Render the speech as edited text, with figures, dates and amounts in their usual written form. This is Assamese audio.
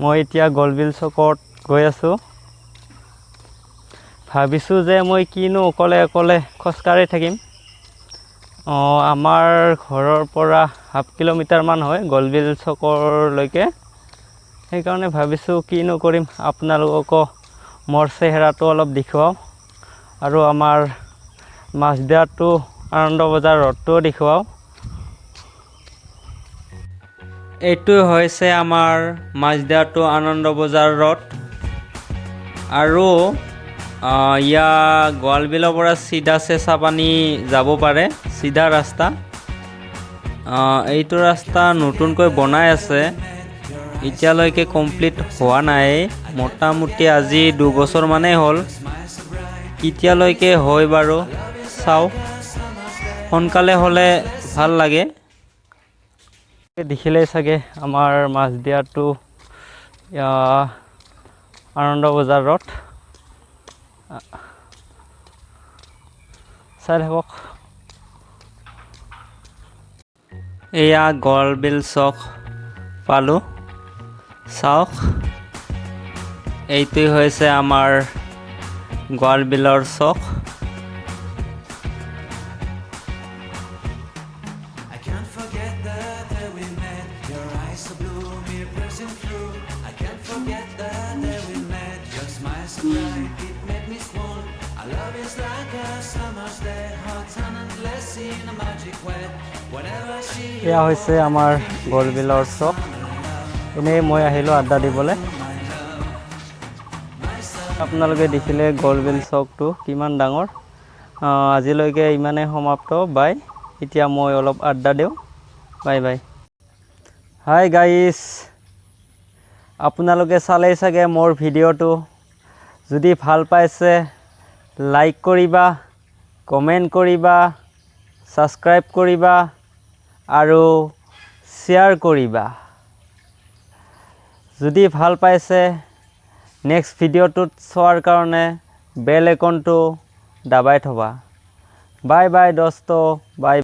মই এতিয়া গলবিল চকত গৈ আছোঁ। ভাবিছোঁ যে মই কিনো অকলে খোজকাঢ়ি থাকিম। আমাৰ ঘৰৰ পৰা হাফ কিলোমিটাৰমান হয় গলবিল চকলৈকে। সেইকাৰণে ভাবিছোঁ কিনো কৰিম, আপোনালোককো মোৰ চেহেৰাটো অলপ দেখুৱাওঁ আৰু আমাৰ মাছদিয়াটো আনন্দ বজাৰ ৰোডটোও দেখুৱাওঁ। এইটো হৈছে আমাৰ মাছদিয়াটো আনন্দ বজাৰ ৰোড আৰু ইয়াৰ গোৱালবিলৰ পৰা চিধা চেঁচাপানী যাব পাৰে, চিধা ৰাস্তা। এইটো ৰাস্তা নতুনকৈ বনাই আছে, এতিয়ালৈকে কমপ্লিট হোৱা নাই। মোটামুটি আজি 2 বছৰমানেই হ'ল। কেতিয়ালৈকে হয় বাৰু চাওঁ, সোনকালে হ'লে ভাল লাগে। দেখিলেই চাগে আমাৰ মাছদিয়াটো আনন্দ বজাৰ ৰোড। চাই থাকক। এয়া গলবিল চক পালোঁ, চাওক। এইটোৱে হৈছে আমাৰ গোৱালবিলৰ চক। এয়া হৈছে আমাৰ গলবিলৰ চক। এনেই মই আহিলোঁ আড্ডা দিবলৈ। আপোনালোকে দেখিলে গলবিল চকটো কিমান ডাঙৰ। আজিলৈকে ইমানেই সমাপ্ত। বাই, এতিয়া মই অলপ আড্ডা দিওঁ। Bye bye. হাই গাইছ, আপোনালোকে চালেই চাগে মোৰ ভিডিঅ'টো। যদি ভাল পাইছে লাইক কৰিবা, কমেণ্ট কৰিবা, ছাবস্ক্ৰাইব কৰিবা আৰু শ্বেয়াৰ কৰিবা। যদি ভাল পাইছে নেক্সট ভিডিঅ'টোত চোৱাৰ কাৰণে বেল আইকনটো দাবাই থবা। বাই বাই দোস্তো, বাই।